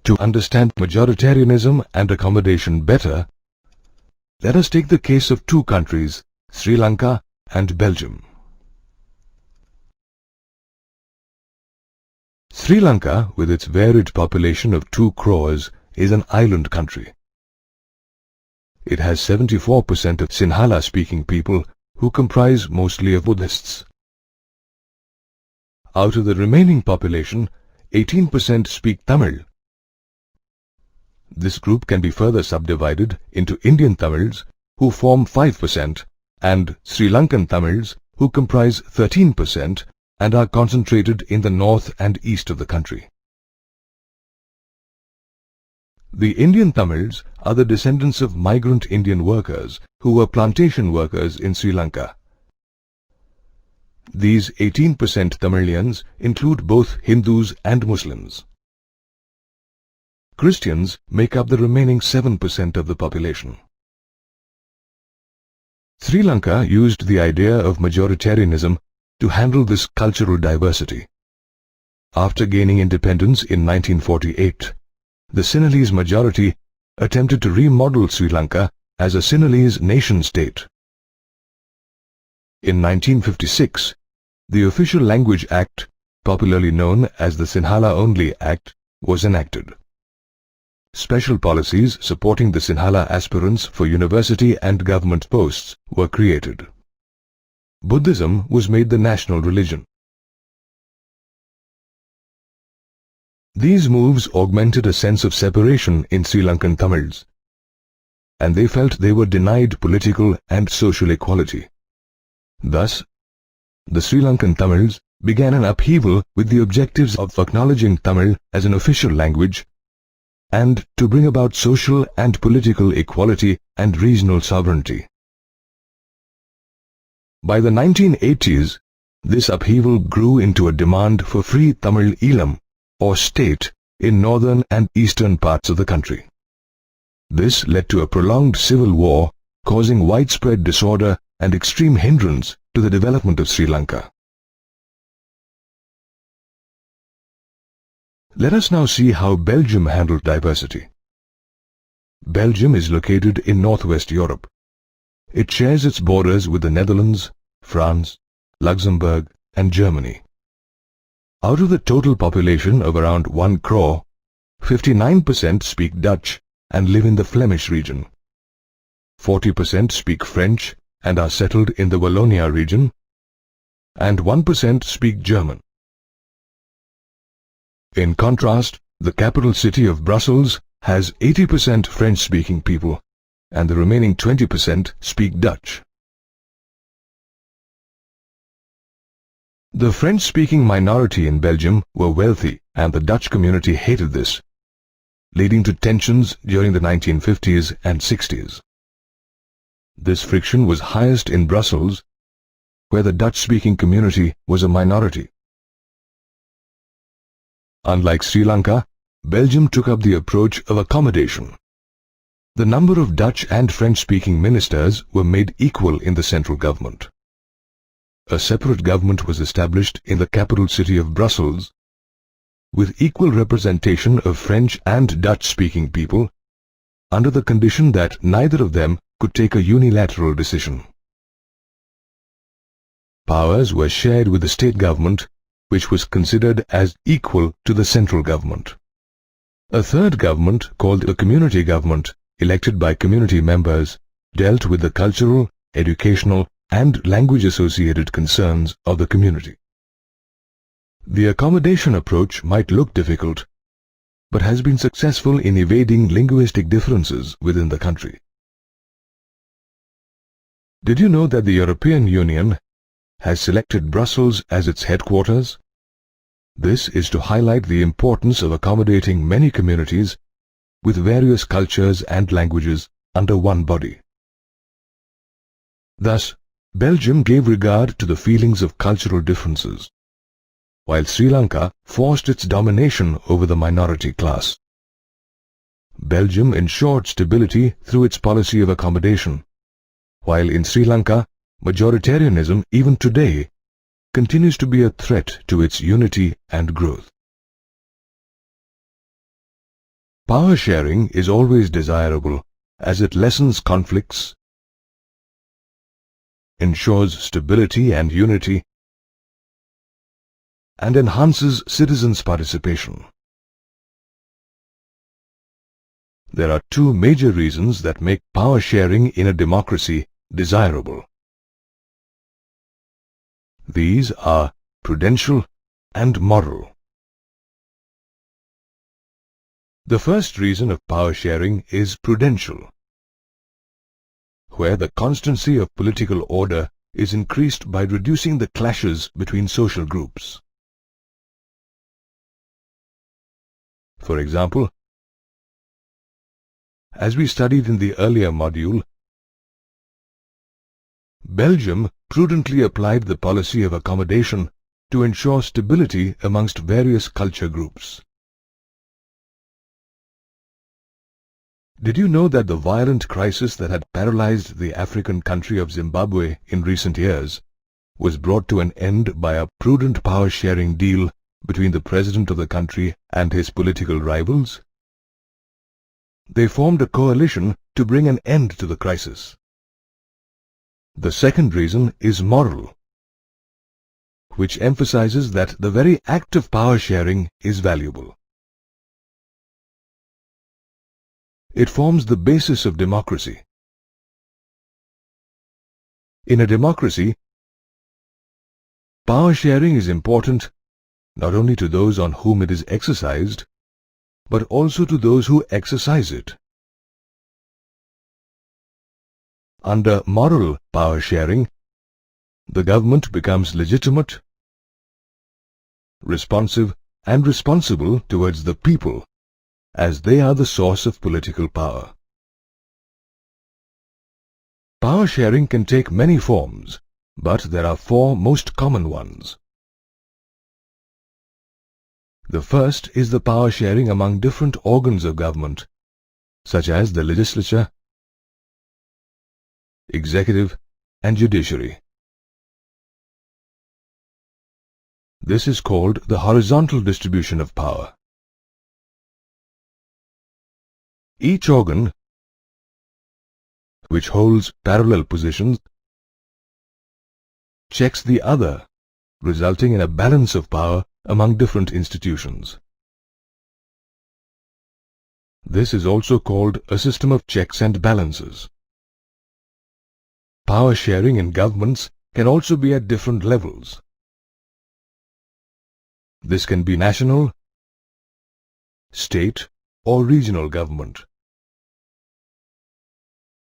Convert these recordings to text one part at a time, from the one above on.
To understand majoritarianism and accommodation better, let us take the case of two countries, Sri Lanka and Belgium. Sri Lanka, with its varied population of 2 crores, is an island country. It has 74% of Sinhala-speaking people who comprise mostly of Buddhists. Out of the remaining population, 18% speak Tamil. This group can be further subdivided into Indian Tamils, who form 5%, and Sri Lankan Tamils, who comprise 13% and are concentrated in the north and east of the country. The Indian Tamils are the descendants of migrant Indian workers who were plantation workers in Sri Lanka. These 18% Tamilians include both Hindus and Muslims. Christians make up the remaining 7% of the population. Sri Lanka used the idea of majoritarianism to handle this cultural diversity. After gaining independence in 1948, the Sinhalese majority attempted to remodel Sri Lanka as a Sinhalese nation-state. In 1956, the Official Language Act, popularly known as the Sinhala Only Act, was enacted. Special policies supporting the Sinhala aspirants for university and government posts were created. Buddhism was made the national religion. These moves augmented a sense of separation in Sri Lankan Tamils, and they felt they were denied political and social equality. Thus, the Sri Lankan Tamils began an upheaval with the objectives of acknowledging Tamil as an official language and to bring about social and political equality and regional sovereignty. By the 1980s, this upheaval grew into a demand for free Tamil Eelam, or state, in northern and eastern parts of the country. This led to a prolonged civil war, causing widespread disorder and extreme hindrance to the development of Sri Lanka. Let us now see how Belgium handled diversity. Belgium is located in northwest Europe. It shares its borders with the Netherlands, France, Luxembourg, and Germany. Out of the total population of around 1 crore, 59% speak Dutch and live in the Flemish region. 40% speak French and are settled in the Wallonia region, and 1% speak German. In contrast, the capital city of Brussels has 80% French-speaking people, and the remaining 20% speak Dutch. The French-speaking minority in Belgium were wealthy, and the Dutch community hated this, leading to tensions during the 1950s and 60s. This friction was highest in Brussels, where the Dutch-speaking community was a minority. Unlike Sri Lanka, Belgium took up the approach of accommodation. The number of Dutch and French-speaking ministers were made equal in the central government. A separate government was established in the capital city of Brussels, with equal representation of French and Dutch-speaking people, under the condition that neither of them could take a unilateral decision. Powers were shared with the state government, which was considered as equal to the central government. A third government, called the community government, elected by community members, dealt with the cultural, educational, and language-associated concerns of the community. The accommodation approach might look difficult, but has been successful in evading linguistic differences within the country. Did you know that the European Union has selected Brussels as its headquarters? This is to highlight the importance of accommodating many communities with various cultures and languages under one body. Thus, Belgium gave regard to the feelings of cultural differences, while Sri Lanka forced its domination over the minority class. Belgium ensured stability through its policy of accommodation, while in Sri Lanka, majoritarianism, even today, continues to be a threat to its unity and growth. Power sharing is always desirable as it lessens conflicts, ensures stability and unity, and enhances citizens' participation. There are two major reasons that make power sharing in a democracy desirable. These are prudential and moral. The first reason of power sharing is prudential, where the constancy of political order is increased by reducing the clashes between social groups. For example, as we studied in the earlier module, Belgium prudently applied the policy of accommodation to ensure stability amongst various culture groups. Did you know that the violent crisis that had paralyzed the African country of Zimbabwe in recent years was brought to an end by a prudent power-sharing deal between the president of the country and his political rivals? They formed a coalition to bring an end to the crisis. The second reason is moral, which emphasizes that the very act of power-sharing is valuable. It forms the basis of democracy. In a democracy, power sharing is important not only to those on whom it is exercised, but also to those who exercise it. Under moral power sharing, the government becomes legitimate, responsive, and responsible towards the people, as they are the source of political power. Power sharing can take many forms, but there are four most common ones. The first is the power sharing among different organs of government, such as the legislature, executive, and judiciary. This is called the horizontal distribution of power. Each organ, which holds parallel positions, checks the other, resulting in a balance of power among different institutions. This is also called a system of checks and balances. Power sharing in governments can also be at different levels. This can be national, state, or regional government.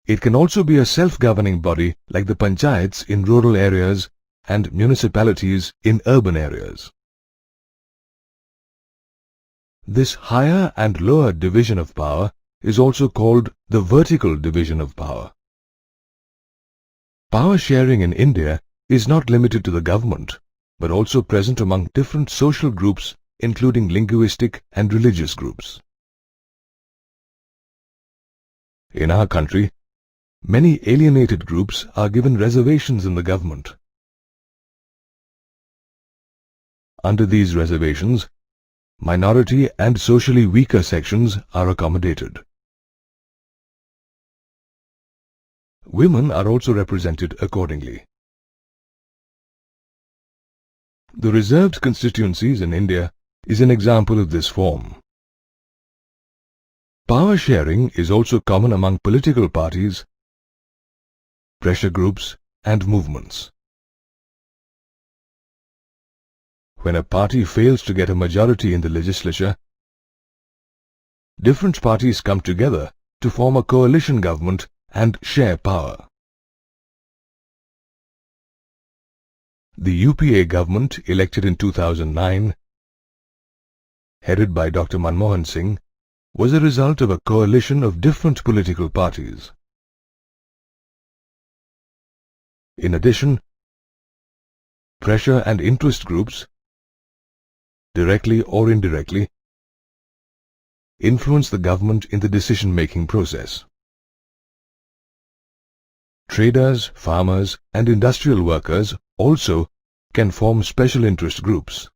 It can also be a self-governing body like the panchayats in rural areas and municipalities in urban areas. This higher and lower division of power is also called the vertical division of power. Power sharing in India is not limited to the government, but also present among different social groups, including linguistic and religious groups. In our country, many alienated groups are given reservations in the government. Under these reservations, minority and socially weaker sections are accommodated. Women are also represented accordingly. The reserved constituencies in India is an example of this form. Power sharing is also common among political parties, pressure groups, and movements. When a party fails to get a majority in the legislature, different parties come together to form a coalition government and share power. The UPA government, elected in 2009, headed by Dr. Manmohan Singh, was a result of a coalition of different political parties. In addition, pressure and interest groups, directly or indirectly, influence the government in the decision-making process. Traders, farmers, and industrial workers also can form special interest groups.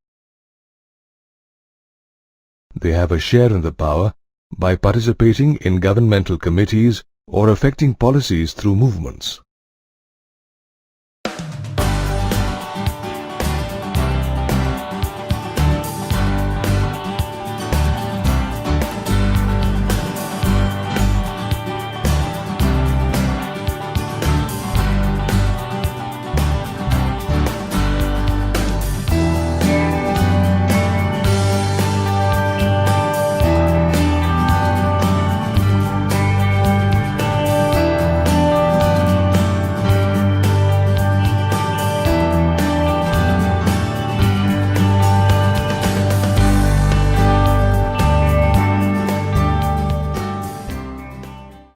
They have a share in the power by participating in governmental committees or affecting policies through movements.